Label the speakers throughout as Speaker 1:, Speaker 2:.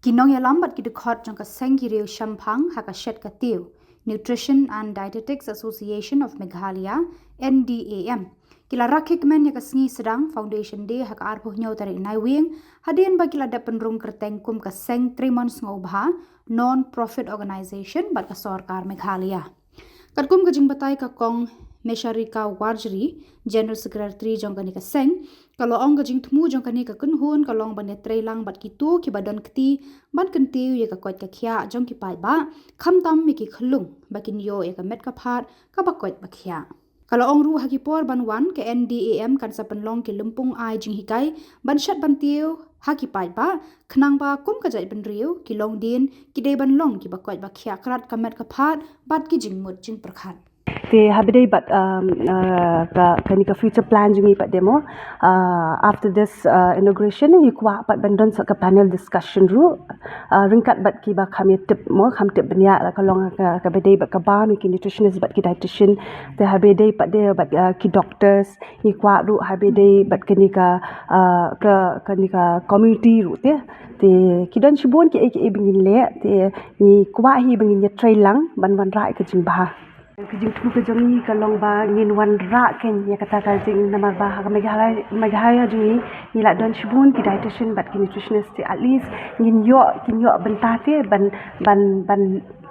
Speaker 1: Kinong ya lambat ki dekhot jong ka seng ki riu shampang ha ka shet ka tiu. Nutrition and Dietetics Association of Meghalaya NDAM. Kila rakik men ya ka sngi sedang Foundation Day ha ka arpuh nyau tari nai wing hadin ba kila da penrung kerteng kum ka seng 3 months ngobha non-profit organization bat ka sarkar Meghalaya. Katkum ka jing batai ka kong Mesharika Warjri, General Secretary jong kani ka seng, kalau ong ka jing tmu jong kani ka kunhun, kalau ong bane trailang bat kitu ki badon kti, ban kentiu ye ka koit ka khia jong ki pai ba, kham tam mi ki khulung, bakin yo ye ka met ka phat, ka ba koit ba khia. Kalau ong ru haki por ban wan ke NDAM kan sa penlong ki lumpung ai jing hikai, ban shat ban tiu, haki pai ba, khnang ba kum ka jai ban riu, ki long din, ki dei ban long ki ba koit ba khia krat ka met ka phat, bat ki jing mut jing perkhat.
Speaker 2: They have day but ka future plan jungi pat demo after this inauguration you kwa pat bandon sa ka panel discussion ru ringkat bat ki ba kham tip mo kham tip benya la kalong ka bedai bat ka ba mi ki nutritionist bat ki dietitian they have day pat de bat ki doctors ni kwa ru have day bat kani ka community ru te ki don shibon ki bingin le te ni kwa hi bingin ya trailang ban rai ka jing ba kejing tu kejing kalong ba ngin wan ra ken ya kata ka jing nama ba ka Meghalaya jungi ni la don shibun ki dietitian but ki nutritionist at least ngin yo bentah te ban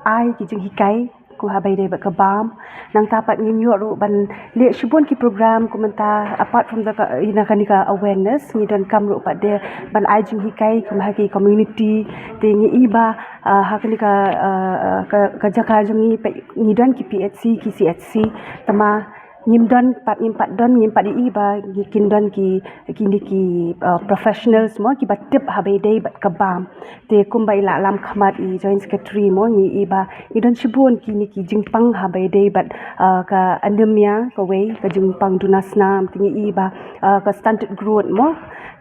Speaker 2: ai ki jing hikai ku habai dei ba ka bam nang tapat ngin yo ru ban le shibun ki program ku menta apart from the ina kanika awareness ni don kam ru pat de ban ai jing hikai ku ma ki community te ngi iba hakanika ka jaka jungi ni don ki PHC ki CHC tama ngim pat don ngim pat di ba kin don ki professionals mo ki batip habai dei bat kabam te kumbai la lam khamat I joint secretary mo ni iba ni don shibun ki jingpang habai dei bat ka anemia ka wei ka jingpang dunasnam tingi iba ka stunted growth mo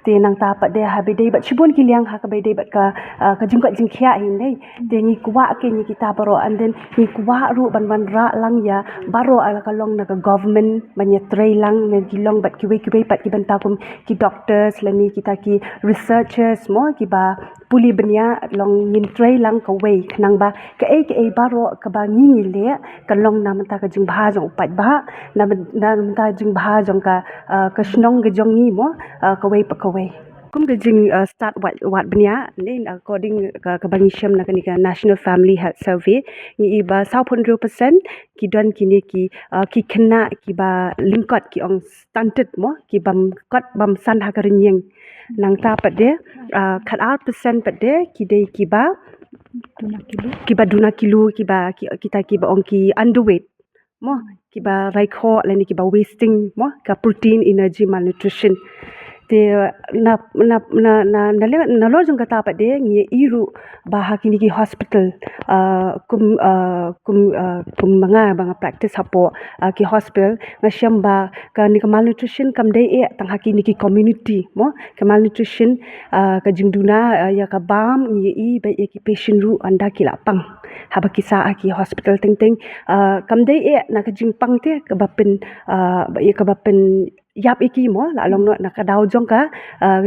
Speaker 2: te nang tapat de habai dei bat shibun ki liang ha ka bai dei bat ka jingkat jingkhia hin dei te ni kwa ke ni kita baro and then ni kwa ru ban ra lang ya baro ala kalong na ka government banya trai lang ne gilong bat ki wei pat ki banta kum ki doctors lani kita ki researchers mo ki ba puli benya long nin trai lang ka wei khnang ba ka e baro ka ba ni le ka long na mata ka jing bha jong pat ba na mata jing bha jong ka snong ge jong ni mo ka wei pa ka wei kum ge jing start wat benya ne according ka bangi sham na ka National Family Health Survey ni ba 100% ki don kini ki kena ki ba lingkot ki ong stunted mo ki bam san ha ka renyeng nang ta pat de khat out percent pat de ki de ki ba duna kilo ki ba kita ki ba ong ki underweight mo ki ba raikho lani ki ba wasting mo ka protein energy malnutrition te na lo jong kata pat de ngi iru bah kini ki hospital kum banga practice hapo ki hospital ngasham ba ka ni ka malnutrition kam dei tang hakini ki community mo ka malnutrition ka jingduna ya ka bam ngi ba ki patient ru anda ki lapang haba kisa ki hospital ting kam dei na ka jingpang te ka bapen yap iki mo la long no nakadaw jong ka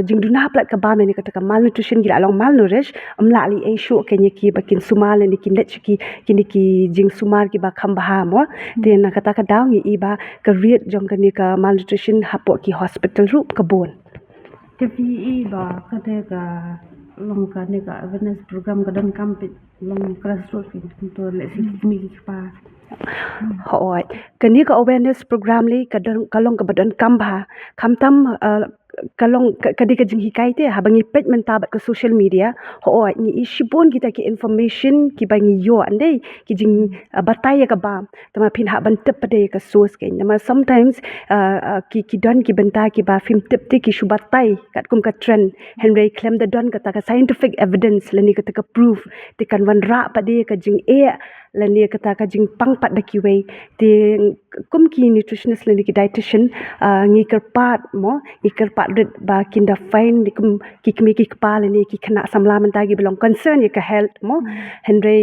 Speaker 2: jingduna plat ka ba ni kata ka malnutrition gila long malnourished amla li e shu kenya ki bakin sumal ni kin let ki kini ki jing sumar ki ba khamba mo te na kata ka daw ni iba ka riet jong ka ni ka malnutrition hapo ki hospital ru ka bon
Speaker 3: TPE ba kata ka long ka ni ka awareness program ka dan kampit long grassroots untuk let mi ki pa
Speaker 2: Hoi, kani ka awareness program li kalong ka badan kambha kamtam kalong kadi ka jing hikai te habangi pet mentabat ke social media hoi ni ishibon kita ki information ki bangi yo andai ki jing batai ka bam tama pin ha ban tep pade ka source ke nama sometimes ki don ki benta ki ba film tep te ki shubatai kat kum ka trend Henry claim the don kata ka scientific evidence lani kata ka proof te kan wan ra pade ka jing lani kata ka jing pang pat da ki wei te kum ki nutritionist lani ki dietitian ngi kerpat mo ngi kerpat ba kinda fine di kum ki kmi ki kepala ni ki kena samla mentagi belong concern ya ka health mo Henry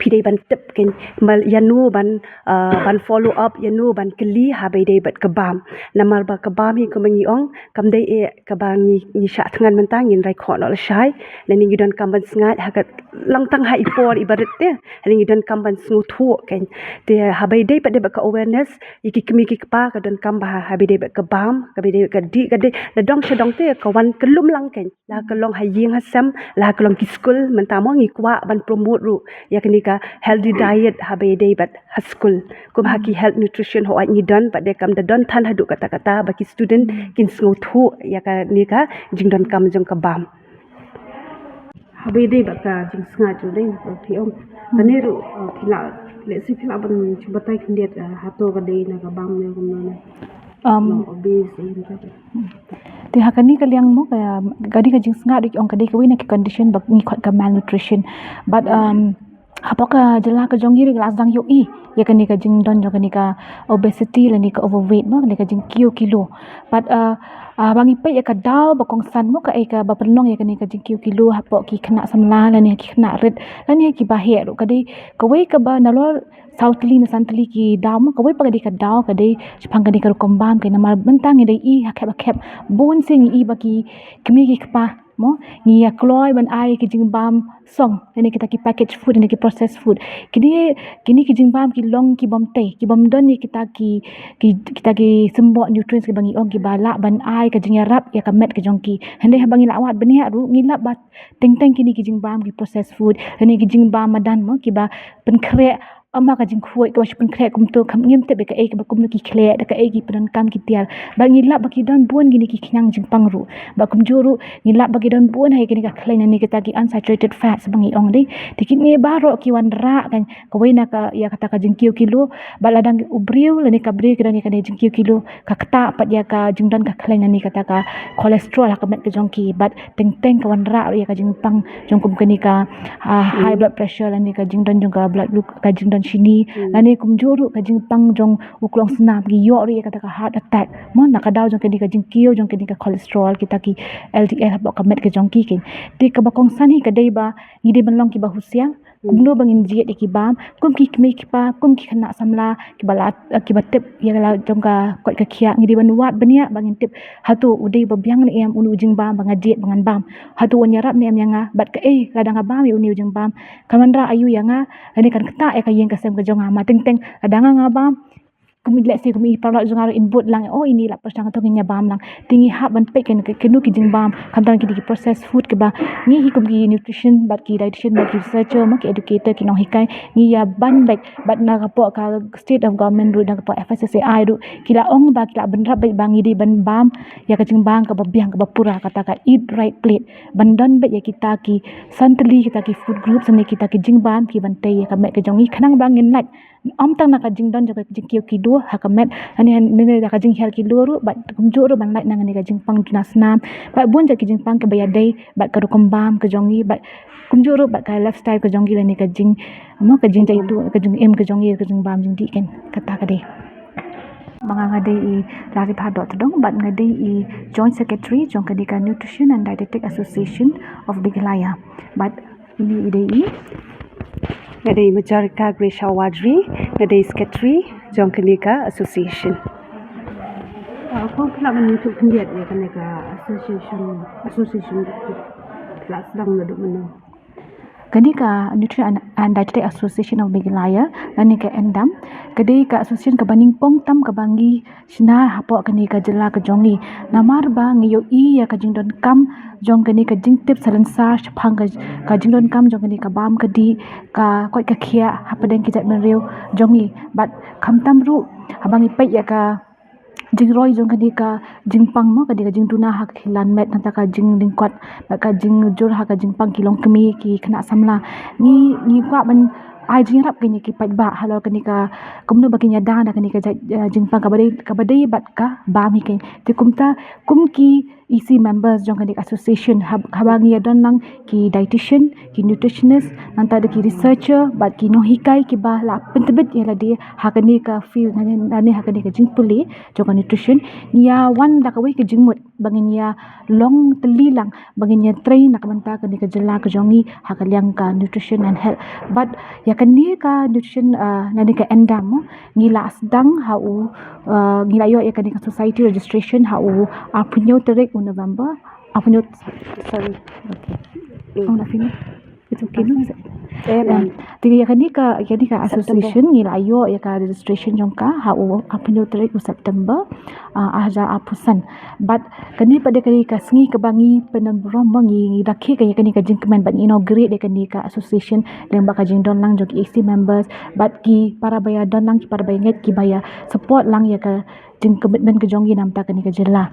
Speaker 2: pidei ban tep ken mal yanu ban follow up yanu ban keli habai dei bat kebam namar ba kebam hi kemengi ong kam dei e kabangi ni sha thangan mentang in rai khon ol shai lani gidan kam ban sngat hakat langtang ha ipor ibarat te lani gidan kam ban snu thu ken te habai dei pat de ba ka awareness iki kemi ki pa ka dan kam ba habai dei ba kebam habai dei ka di ka de la dong shadong te kawan kelum lang ken la kelong ha ying ha sam la kelong ki school mentamo ngi kwa ban promote ru ya keni ka healthy diet habai dei bat haskul kum haki health nutrition ho ni don bat de kam da don than hadu kata kata baki student kin snu thu ya ka ni ka jingdon kam jong ka bam
Speaker 3: Habis deh baka jing sengat tu deh pi om. Tani ru pila lesi pila ban cuba tai kendiat hato ka deh na ka bam ne kumna. Obese ini kan.
Speaker 1: Ti hakani kaliang mo kaya gadi ka jing snga dik ong kadi ka wina ki condition bak ni khot ka malnutrition but apaka jela ka jongi ri glas dang yo I ya kani ka jing don jo kani ka obesity la ni ka overweight mo kani ka jing kilo but bangi pe ya ka daw ba kong san mo ka e ka ba penong ya kani ka jing kilo hapo ki kena samla la ni ki kena red la ni ki ba he ro kadi ka we ka ba nalor Southly na santli ki daw mo kawai pagadi ka daw kadi chipang kadi ka kombam kay namar bentang ida I hakep bon sing I baki kemi ki pa mo ni ya kloy ban ai ki jingbam song ini kita ki package food ini ki processed food kini ki jingbam ki long ki bom te ki bom don ni kita ki sembo nutrients ki bangi ong ki bala ban ai ka jingarap ya ka met ki jongki hande bangi lawat benia ru ngilap bat teng kini ki jingbam ki processed food ini ki jingbam madan mo ki ba pen kre ama ka jing khuai ka pen kre kum to kam ngim te be ka e ka kum ki khle da ka e ki pen kam ki tiar ba ngilap ba ki don buon gini ki khyang jing pangru ba kum juru ngilap ba ki don buon hai gini ka khle na ni kita ki unsaturated fats bangi ong dei tikit nge baro ki wan ra kan ka waina ka ya kata ka jing kilo ba ladang ubriu la ni ka bri ka ni ka jing kilo ka kata pat ya ka jing don ka khle na ni kata ka cholesterol ka met ka jongki but teng ka wan ra ya ka jing pang jong kum ka ni ka high blood pressure la ni ka jing don jong ka blood ka jing sini lani kumjuru ka jing pang jong uklong snap gi yo ri kata ka heart attack mo nakadaw jong kini ka jing kio jong kini ka cholesterol kita ki LDL ba ka met ka jong ki kin ti ka ba kong sani ka dei ba ngidi ban long ki ba husiang kumno bangin jiet ki bam kum ki kme ki pa kum ki khana samla ki balat ki batep ya la jong ka kot ka khia ngidi ban wat bania bangin tip hatu udei ba biang ni em unu jing bam banga jiet bangan bam hatu nyarap ni em yanga bat ka kadang bam uni ujing bam kamandra ayu yanga ani kan kata ka kasem ka jong ama teng adanga nga bam kumi let's say kumi parla jong aro input lang ini la pasang to nya bam lang tingi hab ban pe ken kenu ki jing bam kamtang ki processed food ke ba ni hi kum ki nutrition bat ki dietitian bat ki researcher ma ki educator ki no hikai ni ya ban baik bat na ka po ka state of government ru na ka po FSSAI ru kila ong ba kila ban rap baik bangi di ban bam ya ka jing bam ka ba biang ka ba pura kata ka eat right plate ban don baik ya kita ki santli kita ki food group sani kita ki jing bam ki ban te ya ka me ka jong i khanang bangin like om tang na ka jing don jaga jing kilo hakamet ani ne ka jing hel kilo ru bat kumjuru ban like nang ni ka jing pang tunasnam bat bun ja ki jing pang ke bayadai bat ka rukombam ke jongi bat kumjuru bat ka lifestyle ke jongi ni ka jing mo ka jing jai tu ka jing em ke jongi ka jing bam jing di ken kata ka dei mga ngadei I lari phadot dong bat ngadei I joint secretary jong kadika nutrition and dietetic association of Meghalaya bat ini idei
Speaker 2: ngadei Majarika Grace Wadri ngadei secretary jong kanika association
Speaker 3: Aku pula ban YouTube kendiat ya kan ka association kelas sedang laduk mana.
Speaker 1: Kadi ka Nutrition and Dietetic Association of Meghalaya lani ka endam kadi ka association ka baning pong tam ka bangi sina hapo kani ka jela ka jongi namar ba ngiyo I ya ka jingdon kam jong kani ka jingtip salansa phang ka jingdon kam jong kani ka bam kadi ka koi ka khia hapadeng ki jat menriu jongi but kam tam ru habangi pe ya ka jing roi jong kadi ka jing pang mo kadi ka jing tuna hak hilan met nanta ka jing lingkwat ka jing jur hak ka jing pang kilong kemi ki kena samla ni kwa ban ai jing rap kini ki pat ba halo kani ka kumno bakinya da kani ka jing pang ka badai bat ka ba mi ken ti kum ki
Speaker 4: EC members jong kanik association habangi adon lang ki dietitian, ki nutritionist, nanta ada ki researcher, bat ki no hikai ki ba la pentebet ya la dia hakani ka field nani hakani ka jing puli jong nutrition nia wan da ka wei ka jingmut bangin ya long telilang bangin ya train nak menta ka ni ka jela ka jongi hakaliang ka nutrition and health but ya kani ka nutrition nani ka endam ngila asdang hau ngila yo ya kani ka society registration hau apunyo terik November apunyo sorry okay nak finish it's okay no tiga kani ka association ngila ayo ya ka registration jongka hau apunyo terik September ahja apusan but kani pada kani ka sengi kebangi penembrom bangi rakhi kani ka jingkeman ban inaugurate de kani ka association yang bakal jing don lang jog AC members but ki para baya don lang ki para baya nget ki baya support lang ya ka jing commitment ke jongi namta kani ka jela